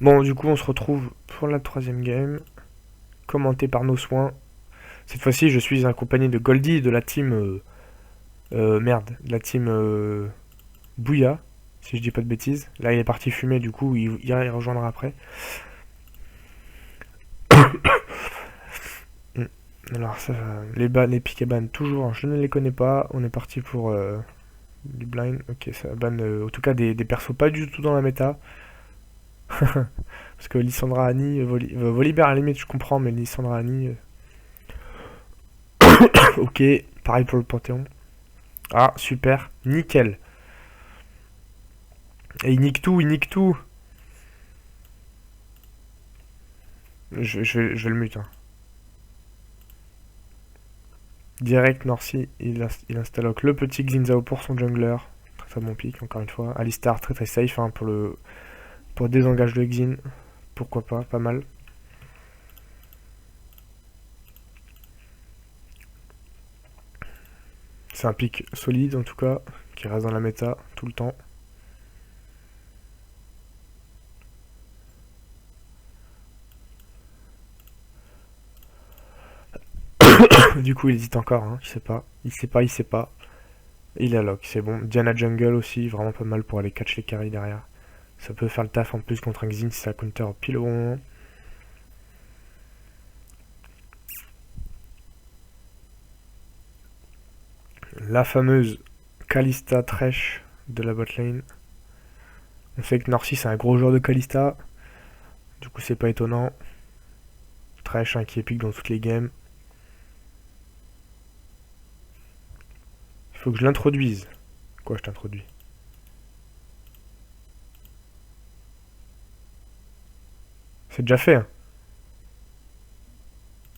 Bon, du coup, on se retrouve pour la troisième game, commenté par nos soins. Cette fois-ci, je suis accompagné de Goldie de la team... merde, de la team Bouya, si je dis pas de bêtises. Là, il est parti fumer, du coup, il ira y rejoindra après. Hmm. Alors, ça, les pick et ban, toujours, je ne les connais pas. On est parti pour du blind. Ok, ça ban, en tout cas, des persos pas du tout dans la méta. Parce que Lissandra Annie, Volibear à la limite, je comprends, mais Lissandra Annie, ok, pareil pour le Panthéon. Ah, super, nickel. Et il nique tout, il nique tout. Je vais le mute. Hein. Direct, Norcy, il installe le petit Xinzao pour son jungler. Très très bon pick, encore une fois. Alistar, très très safe hein, pour désengage de Xin. Pourquoi pas, pas mal. C'est un pick solide en tout cas, qui reste dans la méta tout le temps. Du coup, il hésite encore, hein, il sait pas. Il sait pas, il sait pas. Il a lock, c'est bon. Diana Jungle aussi, vraiment pas mal pour aller catch les carries derrière. Ça peut faire le taf en plus contre un Xin si ça counter pile au bon moment. La fameuse Kalista Thresh de la botlane. On sait que Narcy c'est un gros joueur de Kalista. Du coup c'est pas étonnant. Thresh hein, qui est pique dans toutes les games. Il faut que je l'introduise. Quoi je t'introduis? C'est déjà fait hein.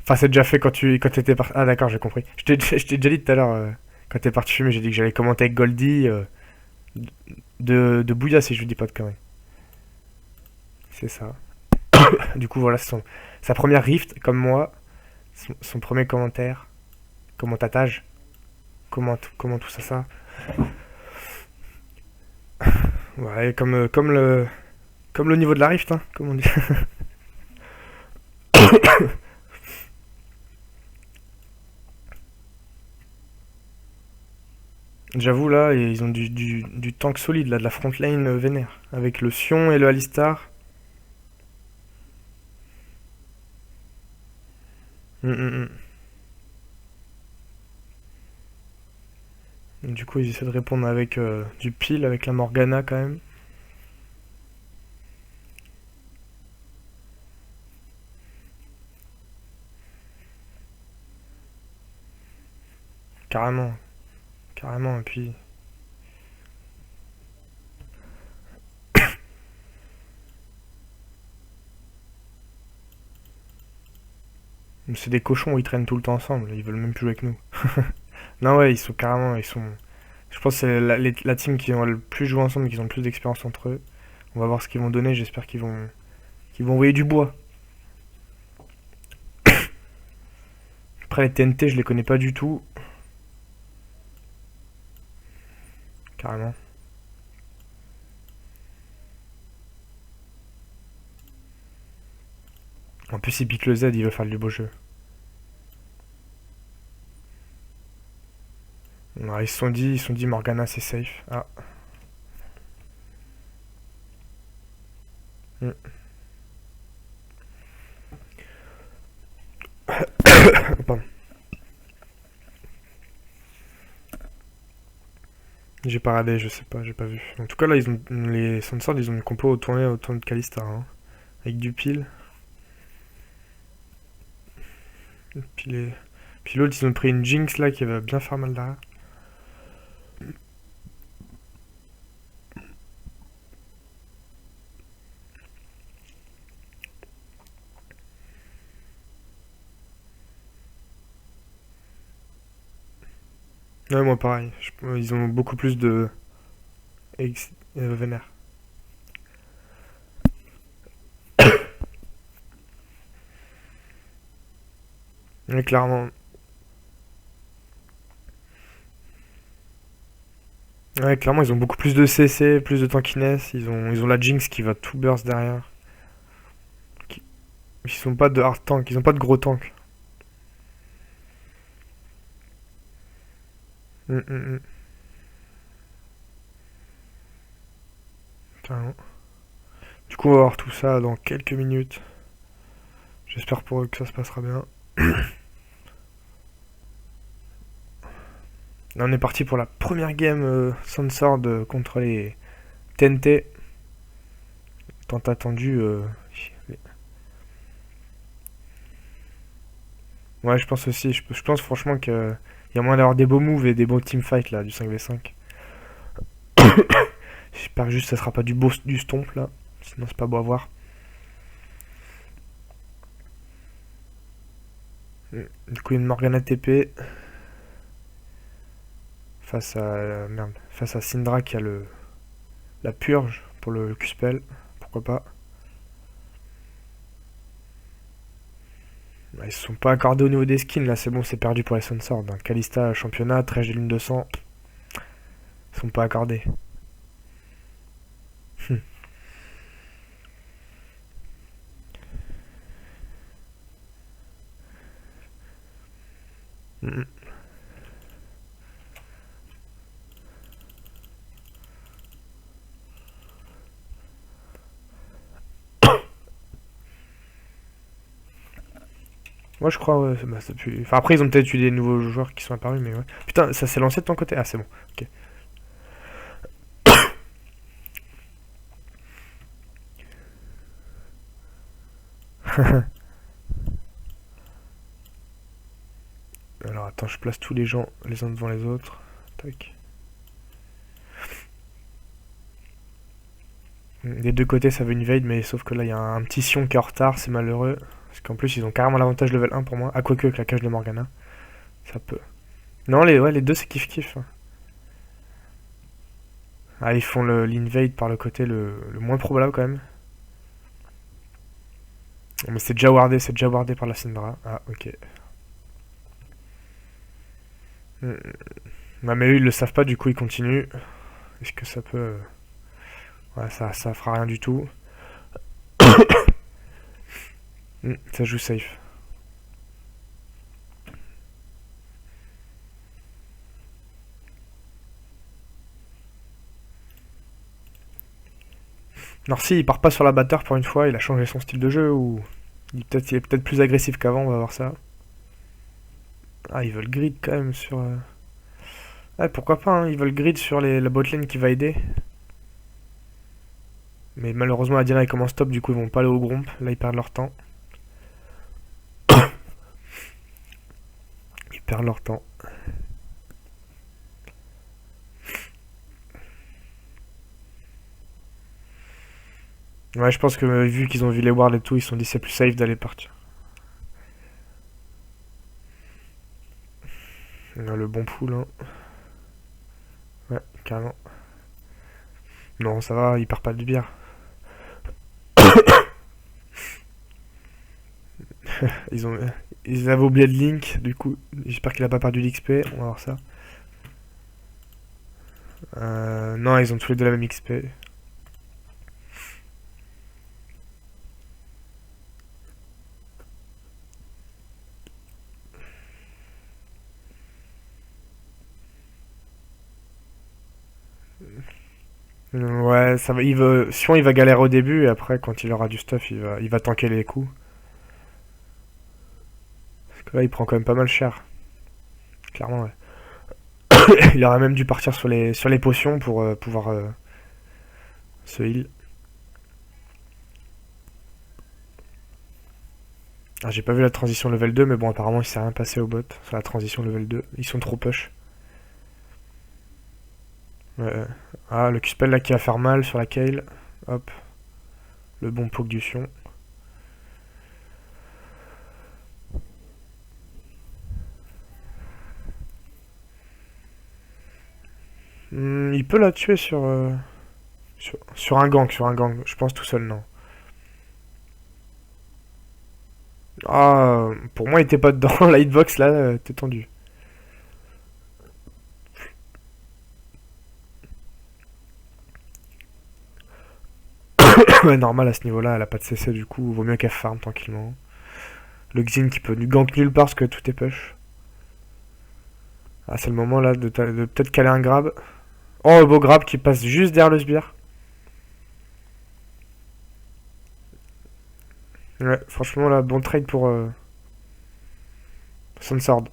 Enfin c'est déjà fait quand t'étais parti. Ah d'accord j'ai compris. Je t'ai déjà dit tout à l'heure quand t'es parti fumer j'ai dit que j'allais commenter avec Goldie de Bouya si je vous dis pas de conneries. C'est ça. Du coup voilà sa première rift comme moi. Son premier commentaire. Commentatage. Comment tout ça. Ouais, comme le niveau de la rift, hein, comme on dit. J'avoue, là, ils ont du tank solide, là, de la front lane vénère. Avec le Sion et le Alistar. Hum, hum, hum. Du coup, ils essaient de répondre avec du pile, avec la Morgana quand même. Carrément, carrément. Et puis, c'est des cochons, ils traînent tout le temps ensemble. Ils veulent même plus jouer avec nous. Non, ouais, ils sont carrément. Je pense que c'est la team qui ont le plus joué ensemble, qui ont le plus d'expérience entre eux. On va voir ce qu'ils vont donner. J'espère qu'ils vont envoyer du bois. Après, les TNT, je les connais pas du tout. Carrément. En plus, il pique le Z, il veut faire du beau jeu. Alors, ils se sont dit Morgana c'est safe. Ah. Hmm. Pardon. J'ai pas regardé, je sais pas, j'ai pas vu. En tout cas, là, les Sansord, ils ont une compo tournée autour de Kalista. Hein, avec du pile. Puis, puis l'autre, ils ont pris une Jinx là qui va bien faire mal derrière. Ouais, moi pareil. Ils ont beaucoup plus de. Vénère. Ouais, clairement. Ouais, clairement, ils ont beaucoup plus de CC, plus de tankiness. Ils ont la Jinx qui va tout burst derrière. Ils sont pas de hard tank, ils ont pas de gros tanks. Hum, hum, hum. Carrément. Du coup, on va voir tout ça dans quelques minutes. J'espère pour eux que ça se passera bien. Là, on est parti pour la première game Sunsword contre les TNT. Tant attendu. Ouais, je pense aussi. Je pense franchement qu'il y a moyen d'avoir des beaux moves et des beaux teamfights là, du 5v5. J'espère juste que ça sera pas du stomp là. Sinon, c'est pas beau à voir. Du coup, une Morgana TP face à merde, face à Syndra qui a la purge pour le Q-spell. Pourquoi pas. Ils se sont pas accordés au niveau des skins là, c'est bon, c'est perdu pour les Sunsword. Hein. Kalista championnat, Trèche de lune 200. Ils sont pas accordés. Moi je crois, ouais, bah, ça pue. Enfin après ils ont peut-être eu des nouveaux joueurs qui sont apparus, mais ouais. Putain, ça s'est lancé de ton côté. Ah c'est bon. Ok. Alors attends, je place tous les gens les uns devant les autres. Tac. Des deux côtés ça veut une invade, mais sauf que là il y a un petit Sion qui est en retard, c'est malheureux. Parce qu'en plus ils ont carrément l'avantage level 1 pour moi. Ah quoique avec la cage de Morgana. Ça peut. Non ouais, les deux c'est kiff-kiff. Hein. Ah ils font l'invade par le côté le moins probable quand même. Mais c'est déjà wardé par la Syndra. Ah ok. Bah, mais eux ils le savent pas, du coup ils continuent. Est-ce que ça peut. Ouais, ça fera rien du tout. Ça joue safe. Alors si, il part pas sur la batteur pour une fois, il a changé son style de jeu ou il est peut-être plus agressif qu'avant, on va voir ça. Ah, ils veulent grid quand même sur. Ouais, pourquoi pas, hein, ils veulent grid sur la botlane qui va aider. Mais malheureusement, Adiana il commence top, du coup ils vont pas aller au Gromp. Là ils perdent leur temps. Ils perdent leur temps. Ouais, je pense que vu qu'ils ont vu les wards et tout, ils se sont dit c'est plus safe d'aller partir. On a le bon pool, hein. Ouais, carrément. Non, ça va, il perd pas de bière. Ils ont, ils avaient oublié de Link, du coup, j'espère qu'il a pas perdu l'XP. On va voir ça. Non, ils ont tous les deux la même XP. Ouais, ça va. Sion, il va galérer au début et après, quand il aura du stuff, il va tanker les coups. Parce que là, il prend quand même pas mal cher. Clairement, ouais. Il aurait même dû partir sur les potions pour pouvoir se heal. Ah, j'ai pas vu la transition level 2, mais bon, apparemment, il s'est rien passé au bot sur la transition level 2. Ils sont trop push. Ouais. Ah, le Q-spell là qui va faire mal sur la Kale. Hop. Le bon poke du Sion. Il peut la tuer sur un gank, sur un gang. Je pense tout seul, non. Ah, pour moi, il était pas dedans. La hitbox là, t'es tendu. Ouais, normal à ce niveau-là, elle a pas de CC du coup, vaut mieux qu'elle farm tranquillement. Le Xin qui peut du gank nulle part parce que tout est push. Ah, c'est le moment là de peut-être caler un grab. Oh, le beau grab qui passe juste derrière le sbire. Ouais, franchement là, bon trade pour Sunsword.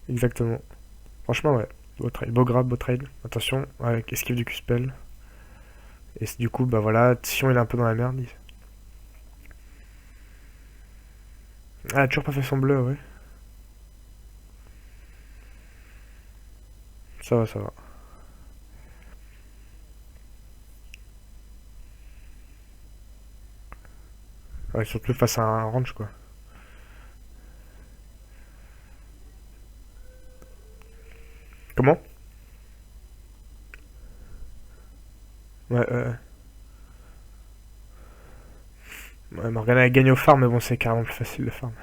Exactement. Franchement, ouais. Beau trade, beau grab, beau trade. Attention, ouais, esquive du Q-spell. Et du coup, bah voilà, Sion il est un peu dans la merde. Ah, elle a toujours pas fait son bleu, ouais. Ça va, ça va. Ouais, surtout face à un range, quoi. Comment? Ouais, ouais, Morgana a gagné au farm, mais bon, c'est carrément plus facile de farm.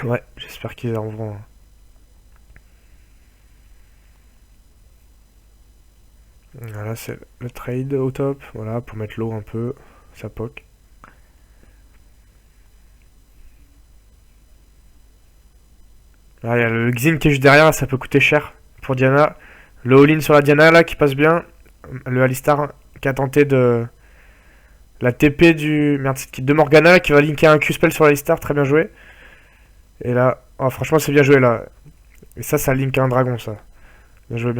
Ouais, j'espère qu'ils arriveront. Voilà, c'est le trade au top. Voilà, pour mettre l'eau un peu. Ça poke. Là, il y a le Xin qui est juste derrière, ça peut coûter cher pour Diana. Le all-in sur la Diana là qui passe bien. Le Alistar qui a tenté de. La TP du. Merde, c'est de Morgana là, qui va linker un Q-spell sur l'Alistar, très bien joué. Et là, oh, franchement, c'est bien joué là. Et ça link un dragon ça. Bien joué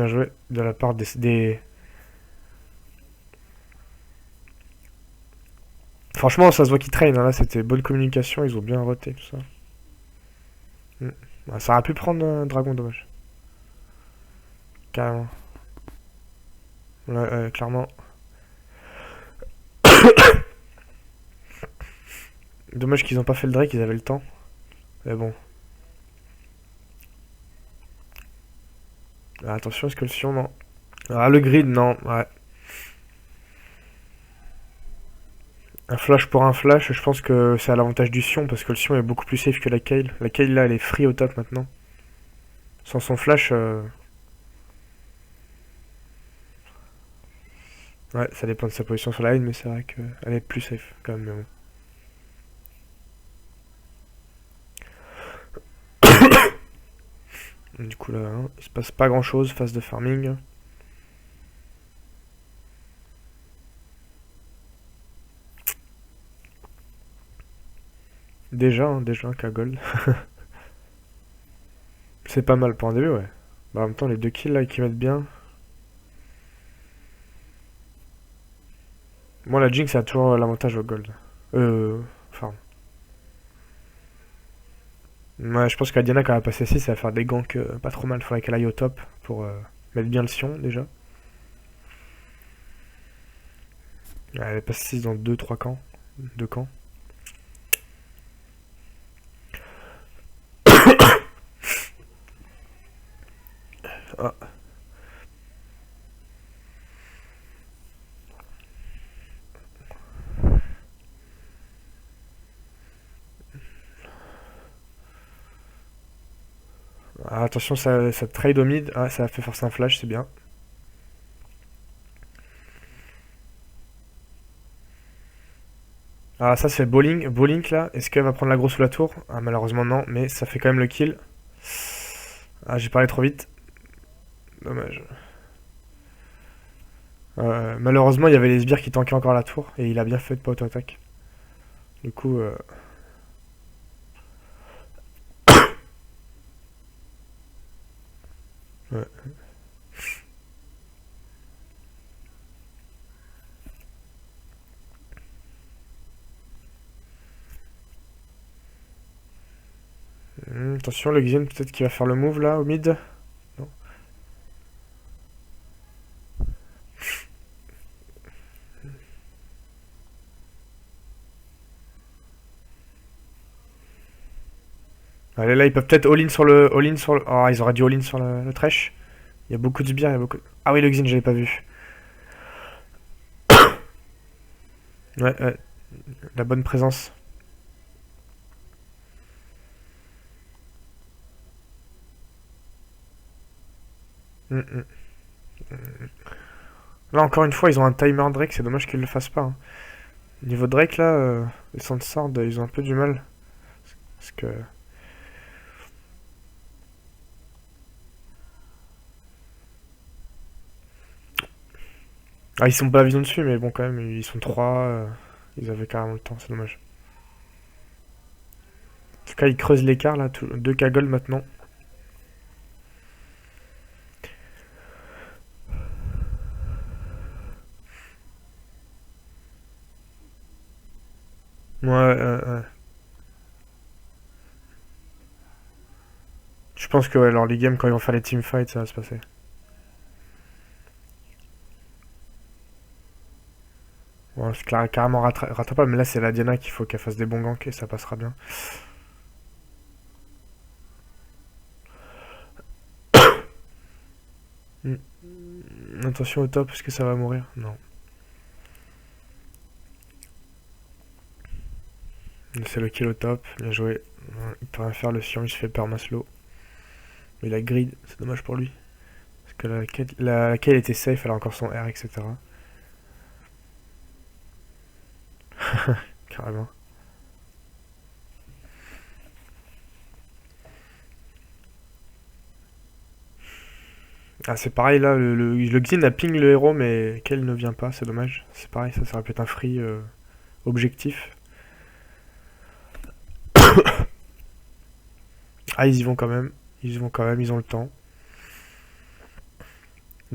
de la part des. Franchement, ça se voit qu'ils traînent. Hein, là, c'était bonne communication, ils ont bien roté tout ça. Mm. Ouais, ça aurait pu prendre un dragon, dommage. Carrément. Ouais, clairement. Dommage qu'ils ont pas fait le Drake, ils avaient le temps. Mais bon. Ah, attention, est-ce que le Sion, non. Ah, le grid, non. Ouais. Un flash pour un flash, je pense que c'est à l'avantage du Sion parce que le Sion est beaucoup plus safe que la Kayle. La Kayle là, elle est free au top maintenant. Sans son flash, ouais, ça dépend de sa position sur la lane, mais c'est vrai qu'elle est plus safe quand même. Mais bon. Du coup là, hein, il se passe pas grand chose, phase de farming. Déjà un K-Gold. C'est pas mal pour un début, ouais. Bah, en même temps, les deux kills là qui mettent bien. Moi, la Jinx a toujours l'avantage au gold. Farm. Ouais, je pense que la Diana, quand elle va passer 6, ça va faire des ganks pas trop mal. Faudrait qu'elle aille au top pour mettre bien le Sion déjà. Elle passe 6 dans deux trois camps. 2 camps. Ah. Ah, attention, ça trade au mid. Ah, ça a fait forcer un flash, c'est bien. Ah, ça c'est bowling. Bowling là. Est-ce qu'elle va prendre la grosse sous la tour? Ah, malheureusement non, mais ça fait quand même le kill. Ah, j'ai parlé trop vite. Dommage. Malheureusement, il y avait les sbires qui tankaient encore la tour et il a bien fait de pas auto-attaque. Du coup, ouais. Attention, le Xin peut-être qu'il va faire le move là au mid. Non. Allez, là, ils peuvent peut-être all-in sur le. All-in sur le. Oh, ils auraient dû all-in sur le Thresh. Il y a beaucoup de sbires, il y a beaucoup. Ah oui, le Xin, j'avais pas vu. Ouais, la bonne présence. Mm, mm. Là, encore une fois, ils ont un timer Drake, c'est dommage qu'ils le fassent pas. Hein. Niveau Drake, là, les Sandsword, ils ont un peu du mal. Parce que... Ah, ils sont pas la vision dessus, mais bon, quand même, ils sont 3. Ils avaient carrément le temps, c'est dommage. En tout cas, ils creusent l'écart, là. 2K gold maintenant. Ouais. Je pense que ouais, alors les games, quand ils vont faire les teamfights, ça va se passer. Ouais, c'est carrément rattrapable, mais là, c'est la Diana qu'il faut qu'elle fasse des bons ganks et ça passera bien. Hmm. Attention au top, est-ce que ça va mourir? Non. C'est le kill au top, bien joué. Il peut rien faire, le Sion, il se fait permaslow. Mais il a grid, c'est dommage pour lui. Parce que la Kale était safe, elle a encore son R, etc. Carrément. Ah, c'est pareil là, le Xin a ping le héros, mais Kale ne vient pas, c'est dommage. C'est pareil, ça aurait pu être un free objectif. Ah, ils y vont quand même. Ils y vont quand même, ils ont le temps.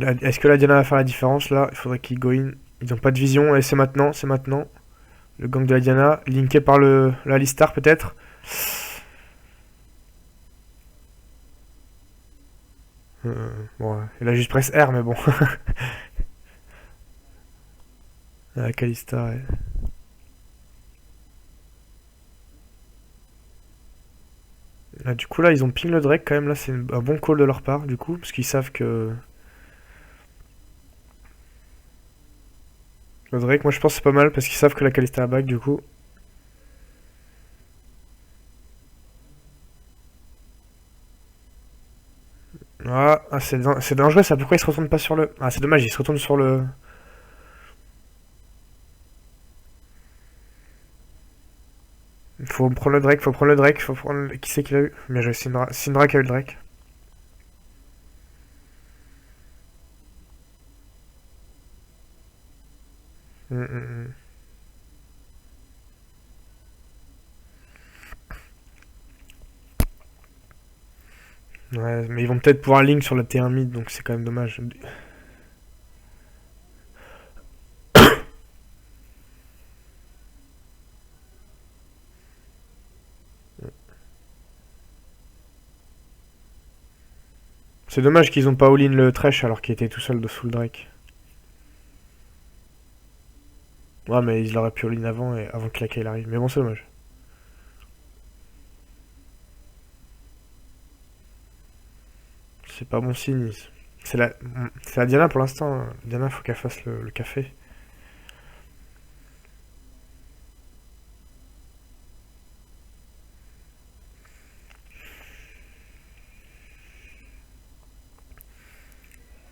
Est-ce que la Diana va faire la différence là? Il faudrait qu'ils go in. Ils n'ont pas de vision, et c'est maintenant, c'est maintenant. Le gang de la Diana, linké par la Alistar peut-être. Bon, il a juste presse R, mais bon. La Kalista, ouais. Ah, du coup, là, ils ont ping le Drake quand même. Là, c'est un bon call de leur part, du coup, parce qu'ils savent que. Le Drake, moi je pense que c'est pas mal parce qu'ils savent que la Kalista a back, du coup. Ah, c'est dangereux ça. Pourquoi ils se retournent pas sur le. Ah, c'est dommage, ils se retournent sur le. Faut prendre le Drake, faut prendre le Drake, faut prendre. Qui c'est qu'il a eu? Bien joué, Syndra qui a eu le Drake. Hum, hum, hum. Ouais, mais ils vont peut-être pouvoir link sur le T1 mid, donc c'est quand même dommage. C'est dommage qu'ils ont pas all-in le Thresh alors qu'il était tout seul de sous le Drake. Ouais, mais ils l'auraient pu all-in avant, et avant que la Kayle arrive. Mais bon, c'est dommage. C'est pas bon signe. C'est la Diana pour l'instant. Diana, faut qu'elle fasse le café.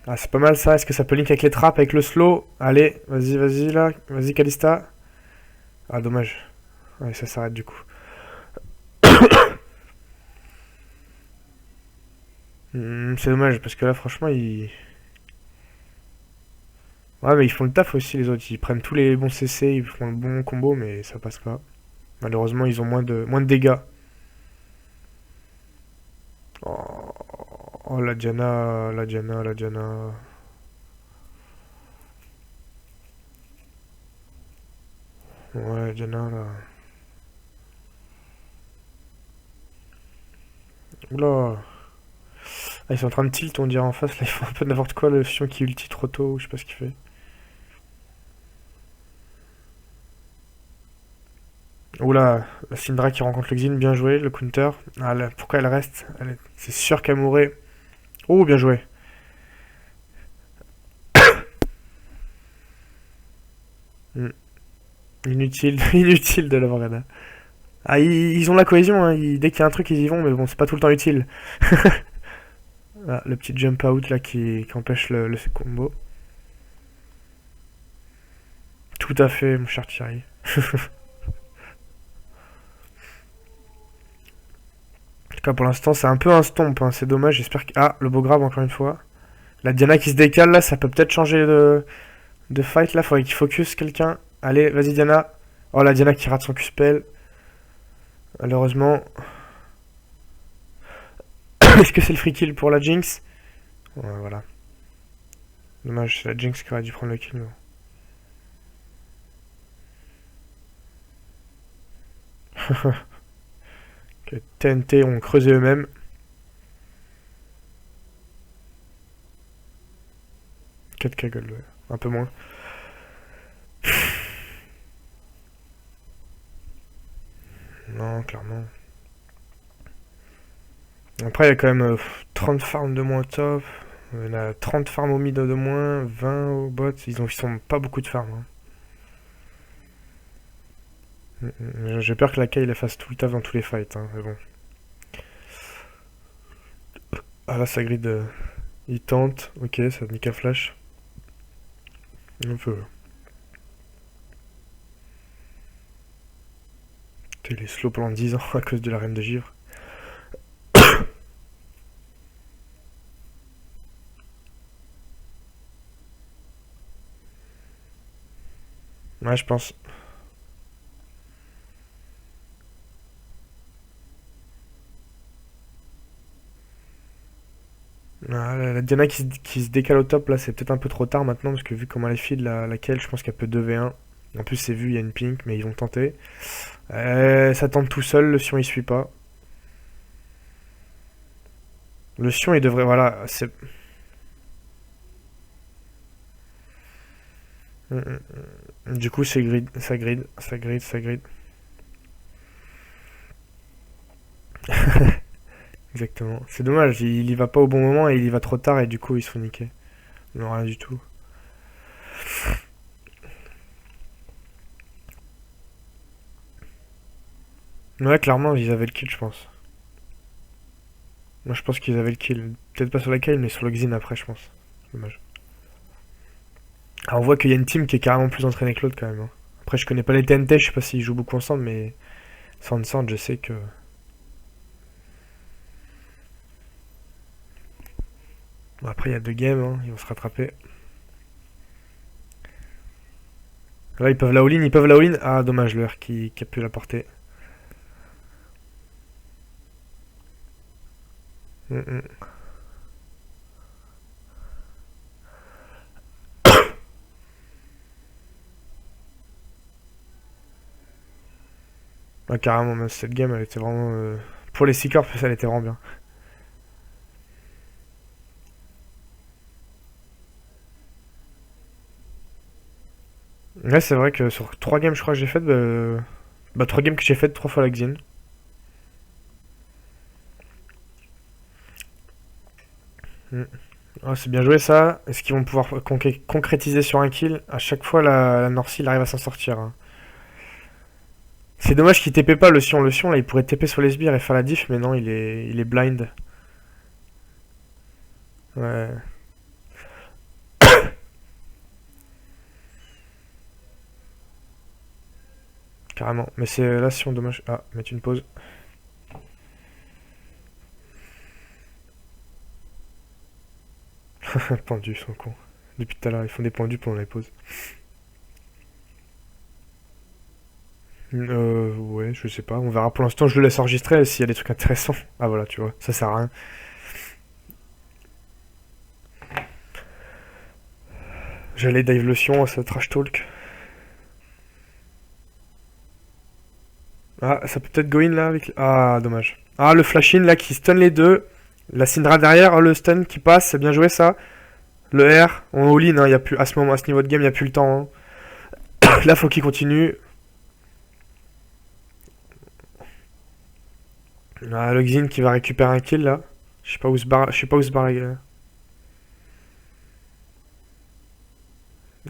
Ah, c'est pas mal ça. Est-ce que ça peut link avec les trappes, avec le slow? Allez, vas-y là. Vas-y, Kalista. Ah, dommage. Ouais, ça s'arrête du coup. C'est dommage parce que là, franchement, ils. Ouais, mais ils font le taf aussi, les autres. Ils prennent tous les bons CC, ils font le bon combo, mais ça passe pas. Malheureusement, ils ont moins de dégâts. Oh, oh, la Diana, la Diana, la Diana. Ouais, Diana, là. Oula. Ah, ils sont en train de tilt, on dirait en face. Là, ils font un peu n'importe quoi. Le Sion qui ulti trop tôt, ou je sais pas ce qu'il fait. Oula, la Syndra qui rencontre le Xin, bien joué, le counter. Ah, là, pourquoi elle reste? C'est sûr qu'elle mourrait. Oh, bien joué. Hmm. Inutile, inutile de l'avoir Reda. Ah, ils ont la cohésion, hein. Dès qu'il y a un truc, ils y vont, mais bon, c'est pas tout le temps utile. Ah, le petit jump out là qui empêche le combo. Tout à fait, mon cher Thierry. En tout cas, pour l'instant, c'est un peu un stomp, hein. C'est dommage. J'espère que... Ah, le beau grab, encore une fois. La Diana qui se décale, là, ça peut peut-être changer de fight, là. Faudrait qu'il focus quelqu'un. Allez, vas-y, Diana. Oh, la Diana qui rate son Q-spell. Malheureusement. Est-ce que c'est le free kill pour la Jinx? Ouais, voilà. Dommage, c'est la Jinx qui aurait dû prendre le kill. Que TNT ont creusé eux-mêmes. 4K gold, ouais. Un peu moins. Non, clairement. Après, il y a quand même 30 farms de moins au top. Il y en a 30 farms au mid de moins, 20 au bot. Ils sont pas beaucoup de farms, hein. J'ai peur que la Kay fasse tout le taf dans tous les fights, hein, mais bon. Ah là, ça grid. Il tente. Ok, ça nique un flash. Un peu. Il est slow pendant 10 ans à cause de la reine de givre. Ouais, je pense. Ah, la Diana qui se décale au top, là, c'est peut-être un peu trop tard maintenant, parce que vu comment elle file, laquelle, je pense qu'elle peut 2v1. En plus, c'est vu, il y a une pink, mais ils vont tenter. Ça tente tout seul, le Sion il suit pas. Le Sion il devrait. Voilà, c'est. Du coup, c'est grid, ça grid, ça grid, ça grid. Exactement. C'est dommage, il y va pas au bon moment et il y va trop tard et du coup il se fait niquer. Non, rien du tout. Ouais, clairement, ils avaient le kill, je pense. Moi, je pense qu'ils avaient le kill. Peut-être pas sur la kill, mais sur le Xin après, je pense. Dommage. Alors, on voit qu'il y a une team qui est carrément plus entraînée que l'autre quand même, hein. Après, je connais pas les TNT, je sais pas s'ils jouent beaucoup ensemble, mais Sand, je sais que. Bon, après, il y a deux games, hein, ils vont se rattraper. Là, ils peuvent la all-in, ils peuvent la all-in. Ah, dommage, l'heure qui a pu la porter. Ah, carrément, même cette game, elle était vraiment. Pour les Seekers, elle était vraiment bien. Ouais, c'est vrai que sur 3 games, je crois que j'ai fait. Bah, 3 games que j'ai fait 3 fois la Xin. Mm. Ah, c'est bien joué ça. Est-ce qu'ils vont pouvoir concrétiser sur un kill? À chaque fois, la Norcy, il arrive à s'en sortir, hein. C'est dommage qu'il TP pas le Sion. Le Sion, là, il pourrait TP sur les sbires et faire la diff, mais non, il est blind. Ouais. Carrément. Mais c'est là, Sion, dommage. Ah, mettre une pause. Pendus, ils sont cons. Depuis tout à l'heure, ils font des pendus pendant les pauses. Ouais, je sais pas. On verra. Pour l'instant, je le laisse enregistrer s'il y a des trucs intéressants. Ah, voilà, tu vois. Ça sert à rien. J'allais dive le Sion, ça trash talk. Ah, ça peut peut-être go in là avec. Ah, dommage. Ah, le flash in là qui stun les deux. La Syndra derrière, oh, le stun qui passe, c'est bien joué ça. Le R, on all-in, hein, y a plus, à ce moment, à ce niveau de game, il n'y a plus le temps, hein. Là, faut qu'il continue. Ah, le Xin qui va récupérer un kill là. Je sais pas où se barre, je sais pas où se barre.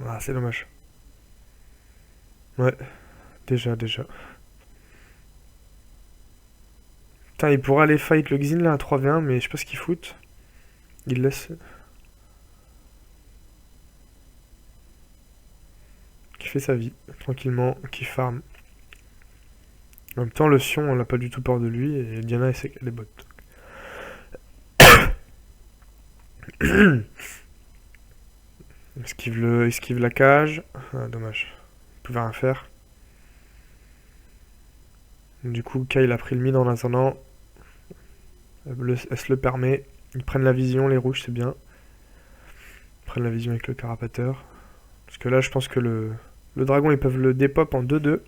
Ah, c'est dommage. Ouais, déjà. Putain, il pourra aller fight le Xin là à 3v1, mais je sais pas ce qu'il fout. Il laisse. qui fait sa vie, tranquillement, qui farm. En même temps, le Sion, on n'a pas du tout peur de lui, et Diana, elle sait qu'elle est bot. Esquive la cage. Ah, dommage. Il pouvait rien faire. Du coup, Kyle a pris le mid en attendant. Elle se le permet. Ils prennent la vision, les rouges, c'est bien. Ils prennent la vision avec le carapateur. Parce que là, je pense que le dragon, ils peuvent le dépop en 2-2.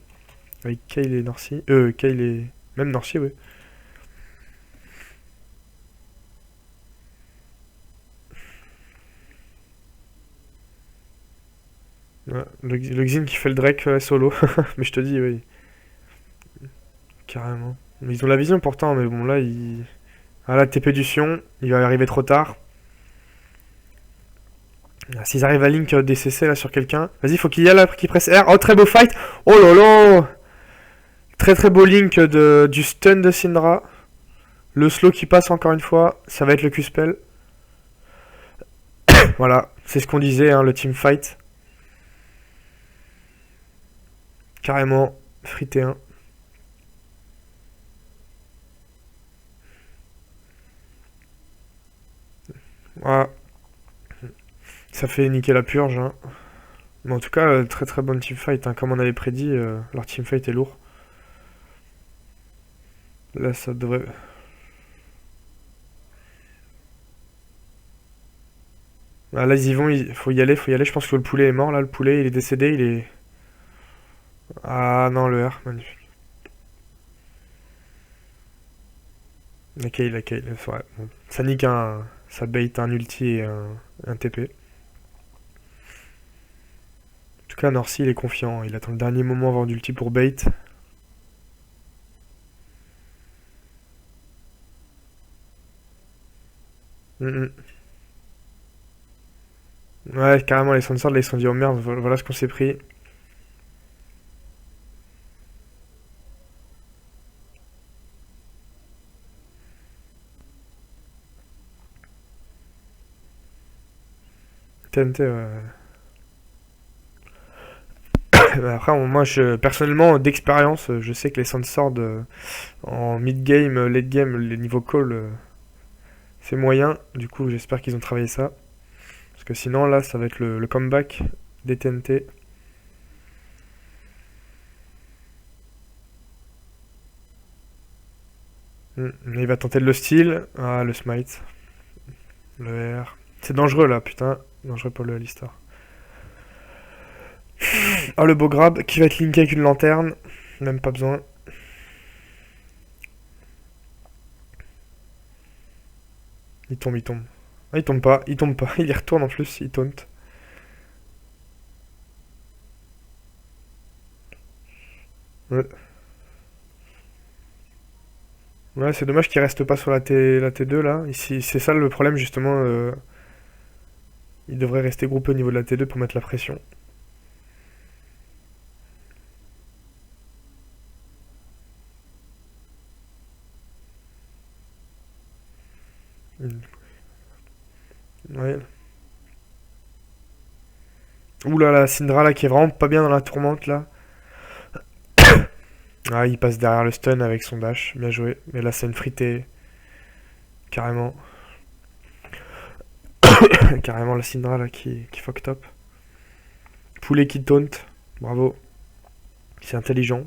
Avec Kyle et Norcy. Kyle et... Même Norcy, oui. Ouais, le Xin qui fait le Drake solo. Mais je te dis, oui. Carrément. Mais ils ont la vision pourtant, mais bon, là, il... Ah, la TP du Sion, il va arriver trop tard. Ah, s'ils arrivent à link DCC là sur quelqu'un, vas-y, faut qu'il y aille, qu'il presse R. Oh, très beau fight. Oh là là. Très très beau link du stun de Syndra. Le slow qui passe encore une fois, ça va être le Q-spell. Voilà, c'est ce qu'on disait, hein, le team fight. Carrément, frité 1. Voilà. Ça fait niquer la purge. Hein. Mais en tout cas, très très bonne teamfight. Hein. Comme on avait prédit, leur teamfight est lourd. Là, ça devrait... Ah, là, ils y vont, il faut y aller, faut y aller. Je pense que le poulet est mort, là. Le poulet, il est décédé, il est... Ah non, le R, magnifique. La Kayle, ouais. Bon. Ça nique un... Ça bait un ulti et un TP. En tout cas, Norcy, il est confiant. Il attend le dernier moment avant d'ulti pour bait. Ouais, carrément, les Sansards, là, ils se sont dit, oh merde, voilà ce qu'on s'est pris. TNT, ouais. Après, moi, personnellement, d'expérience, je sais que les Sansards, en mid-game, late-game, les niveaux call, c'est moyen. Du coup, j'espère qu'ils ont travaillé ça. Parce que sinon, là, ça va être le comeback des TNT. Il va tenter de le steal. Ah, le smite. Le R. C'est dangereux, là, putain. Dangereux pour le Alistar. Ah, le beau grab qui va être linké avec une lanterne. Même pas besoin. Il tombe, il tombe. Ah, il tombe pas, il tombe pas. Il y retourne en plus, il taunt. Ouais, ouais, c'est dommage qu'il reste pas sur la T2 là. Ici, c'est ça le problème justement. Il devrait rester groupé au niveau de la T2 pour mettre la pression. Ouais. Ouh là là, Syndra là qui est vraiment pas bien dans la tourmente là. Ah, il passe derrière le stun avec son dash. Bien joué. Mais là, c'est une fritée. Carrément. Carrément la Syndra là qui fuck top. Poulet qui taunt. Bravo. C'est intelligent.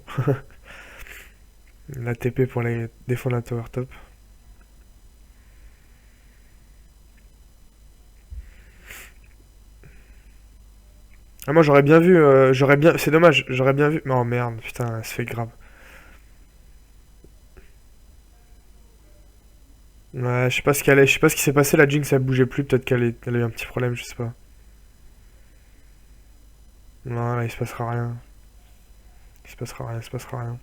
La TP pour les défendre la tower top. Ah, moi j'aurais bien vu, j'aurais bien, c'est dommage, j'aurais bien vu. Oh merde, putain, ça fait grave. Ouais, je sais pas ce qu'elle est, je sais pas ce qui s'est passé, la Jinx elle bougeait plus, peut-être elle a eu un petit problème, je sais pas. Non, là il se passera rien. Il se passera rien, il se passera rien.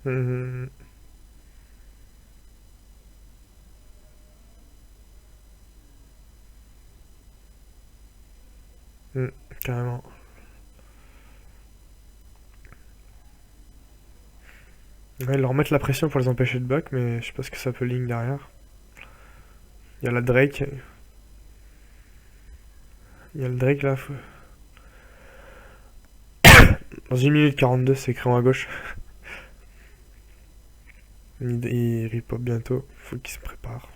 Hum, hum, carrément. Ouais, ils leur mettent la pression pour les empêcher de back, mais je sais pas ce que ça peut ligne derrière. Il y a la Drake. Il y a le Drake là. Dans 1 minute 42, c'est écrit à gauche. Il repop bientôt. Faut qu'il se prépare.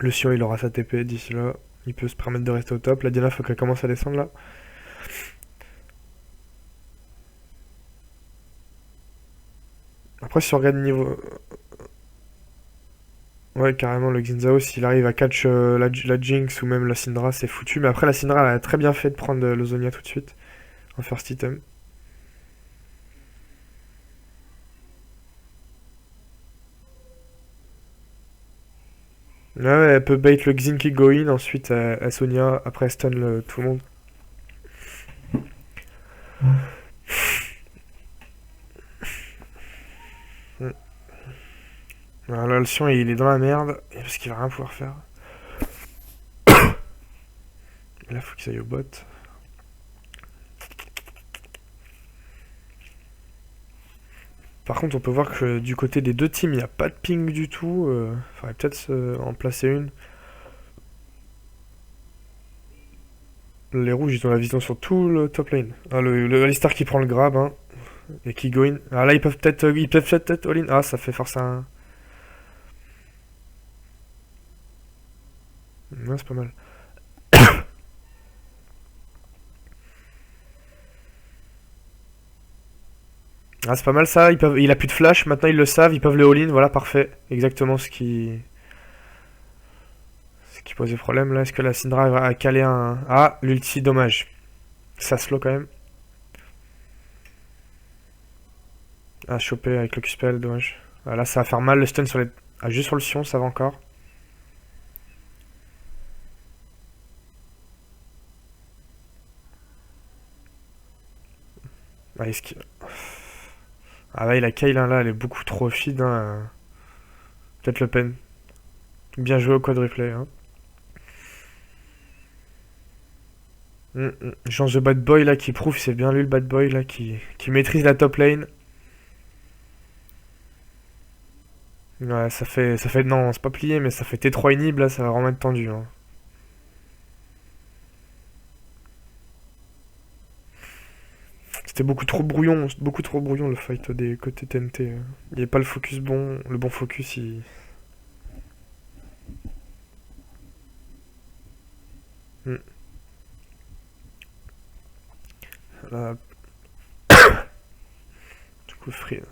Le Sion, il aura sa TP d'ici là. Il peut se permettre de rester au top. La Diana, faut qu'elle commence à descendre là. Après, si on regarde niveau. Ouais, carrément, le Xinzao, s'il arrive à catch la Jinx ou même la Syndra, c'est foutu. Mais après, la Syndra, elle a très bien fait de prendre le Zonia tout de suite en first item. Ouais, ouais, elle peut bait le Xin qui go in, ensuite elle Sonia, après elle stun tout le monde. Mm. Alors là, le Sion, il est dans la merde, parce qu'il va rien pouvoir faire. Là, faut qu'il aille au bot. Par contre, on peut voir que du côté des deux teams, il n'y a pas de ping du tout. Faudrait peut-être en placer une. Les rouges, ils ont la vision sur tout le top lane. Ah, le Alistar qui prend le grab, hein, et qui go in. Ah là, ils peuvent peut-être all-in. Ah, ça fait force un. Ouais, c'est pas mal. Ah, c'est pas mal ça. Il a plus de flash, maintenant ils le savent, ils peuvent le all-in. Voilà, parfait. Exactement ce qui posait problème là. Est-ce que la Syndra va caler un. Ah, l'ulti, dommage. Ça slow quand même. Ah, choper avec le Q-spell, dommage. Ah, là, ça va faire mal le stun sur les. Ah, juste sur le Sion, ça va encore. Ah, ah ouais, la Kayle là, elle est beaucoup trop feed. Hein. Peut-être Le Pen. Bien joué au quadruplay. Hein. Change de bad boy là qui prouve, c'est bien lui le bad boy là qui maîtrise la top lane. Ouais, ça fait, non, c'est pas plié, mais ça fait T3 inhib là, ça va vraiment être tendu. Hein. C'était beaucoup trop brouillon le fight des côtés TNT. Il n'y avait pas le focus bon, le bon focus. Hmm. Là, du coup, free.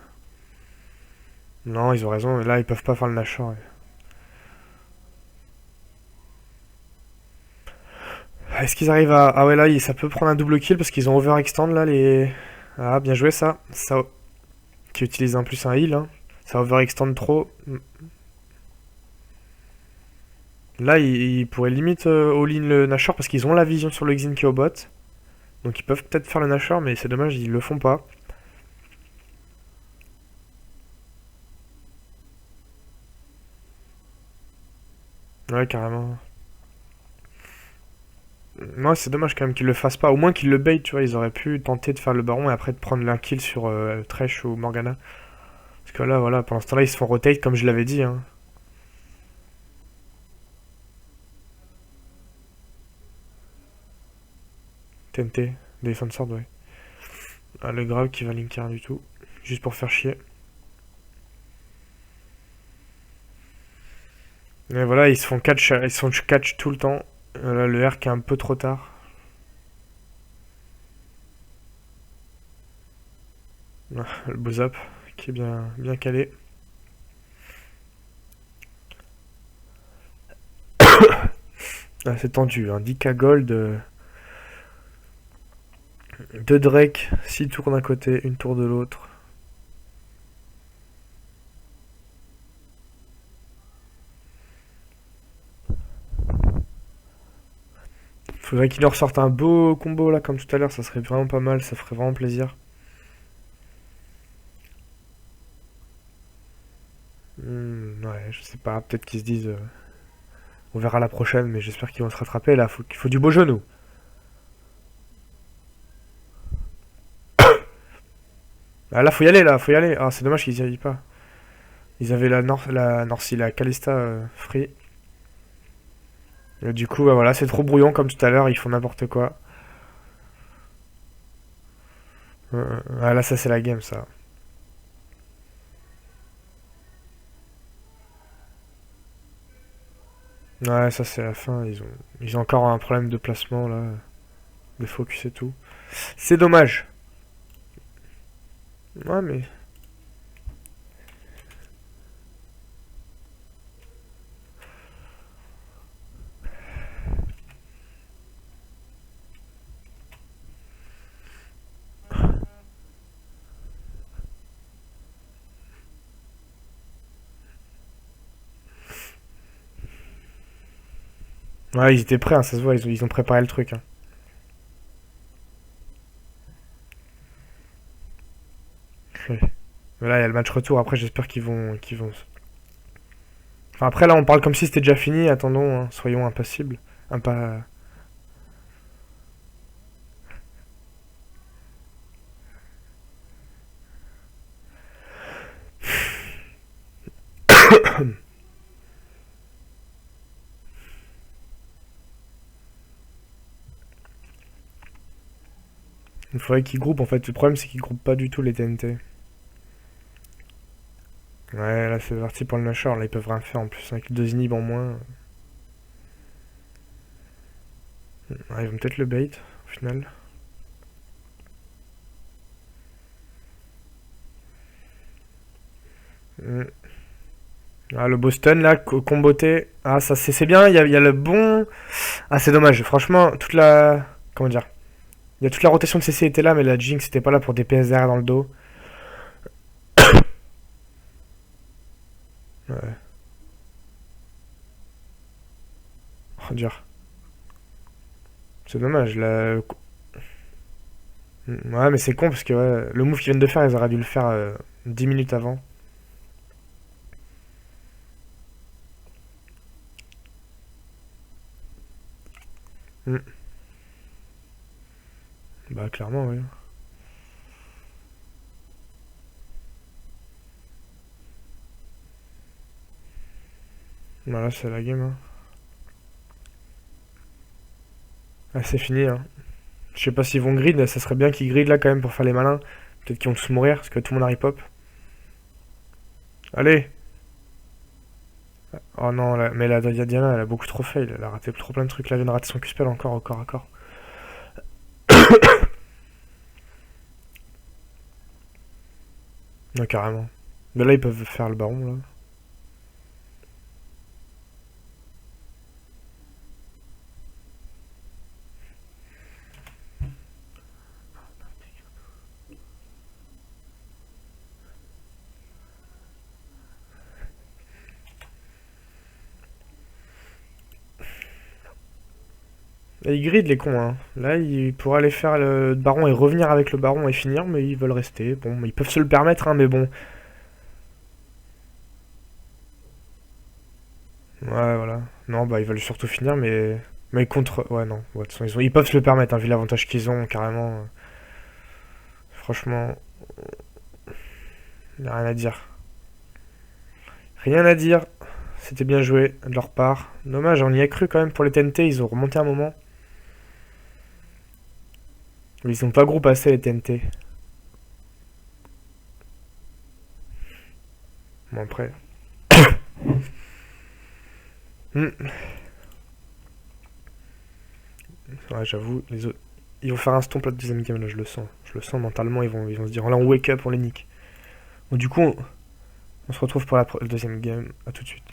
Non, ils ont raison. Là, ils peuvent pas faire le Nashor. Ouais. Est-ce qu'ils arrivent à. Ah ouais, là, ça peut prendre un double kill parce qu'ils ont overextend là les. Ah, bien joué ça. Ça qui utilise en plus un heal. Hein. Ça overextend trop. Là, ils pourraient limite all-in le Nashor parce qu'ils ont la vision sur le Xin qui est au bot. Donc ils peuvent peut-être faire le Nashor, mais c'est dommage, ils le font pas. Ouais, carrément. Moi, c'est dommage quand même qu'ils le fassent pas. Au moins qu'ils le bait, tu vois. Ils auraient pu tenter de faire le baron et après de prendre l'un kill sur Thresh ou Morgana. Parce que là, voilà, pendant ce temps-là, ils se font rotate comme je l'avais dit. Hein. TNT, Defense Sword, ouais. Ah, le grave qui va linker rien du tout. Juste pour faire chier. Et voilà, ils se font catch tout le temps. Là, le R qui est un peu trop tard. Ah, le Bozap qui est bien calé. Ah, c'est tendu, hein. 10k gold. 2 Drake, 6 tours d'un côté, une tour de l'autre. Faudrait qu'il leur sorte un beau combo là comme tout à l'heure, ça serait vraiment pas mal, ça ferait vraiment plaisir. Ouais, je sais pas, peut-être qu'ils se disent on verra la prochaine, mais j'espère qu'ils vont se rattraper là, faut du beau genou. Ah, là, faut y aller, là, faut y aller. Ah, c'est dommage qu'ils y aillent pas. Ils avaient la Kalista free. Et du coup, bah, voilà, c'est trop brouillon comme tout à l'heure, ils font n'importe quoi. Ah, là, ça, c'est la game, ça. Ouais, ça, c'est la fin. Ils ont encore un problème de placement, là. De focus et tout. C'est dommage. Ouais, mais... Ouais, ils étaient prêts, hein, ça se voit, ils ont préparé le truc. Hein. Ouais. Mais là, il y a le match retour, après, j'espère qu'ils vont... Enfin, après, là, on parle comme si c'était déjà fini, attendons, hein, soyons impassibles. Impa... Il faudrait qu'ils groupent, en fait. Le problème, c'est qu'ils groupent pas du tout les TNT. Ouais, là, c'est parti pour le Nashor. Là, ils peuvent rien faire, en plus, avec 2 inhibs en moins. Ouais, ils vont peut-être le bait, au final. Hmm. Ah, le Boston, là, comboté. Ah, ça, c'est bien, il y a le bon... Ah, c'est dommage, franchement, toute la... Comment dire? Il y a toute la rotation de CC était là, mais la Jinx était pas là pour des PS derrière dans le dos. Ouais. Oh, dur. C'est dommage, là... Ouais, mais c'est con, parce que ouais, le move qu'ils viennent de faire, ils auraient dû le faire 10 minutes avant. Hmm. Bah, clairement, oui. Voilà, c'est la game, hein. Ah, c'est fini, hein. Je sais pas s'ils vont grid, ça serait bien qu'ils grid là quand même pour faire les malins. Peut-être qu'ils vont tous mourir, parce que tout le monde a rip-hop. Allez. Oh non, mais la Diana, elle a beaucoup trop fail. Elle a raté trop plein de trucs. Là, elle vient de rater son Q-spell encore, au corps à corps. Non, carrément. Mais là, ils peuvent faire le baron, là. Et ils grid les cons, hein. Là, ils pourraient aller faire le baron et revenir avec le baron et finir, mais ils veulent rester. Bon, ils peuvent se le permettre, hein, mais bon. Ouais, voilà. Non, bah, ils veulent surtout finir, mais. Mais contre. Ouais, non. Ouais, de toute façon, ils peuvent se le permettre, hein, vu l'avantage qu'ils ont, carrément. Franchement, y a rien à dire. Rien à dire. C'était bien joué de leur part. Dommage, on y a cru quand même pour les TNT, ils ont remonté un moment. Mais ils ont pas groupe assez les TNT. Bon après. Hmm. Ouais, j'avoue, les autres. Ils vont faire un stomp la deuxième game là, je le sens. Je le sens mentalement, ils vont se dire là on wake up, on les nique. Bon du coup on se retrouve pour la deuxième game. À tout de suite.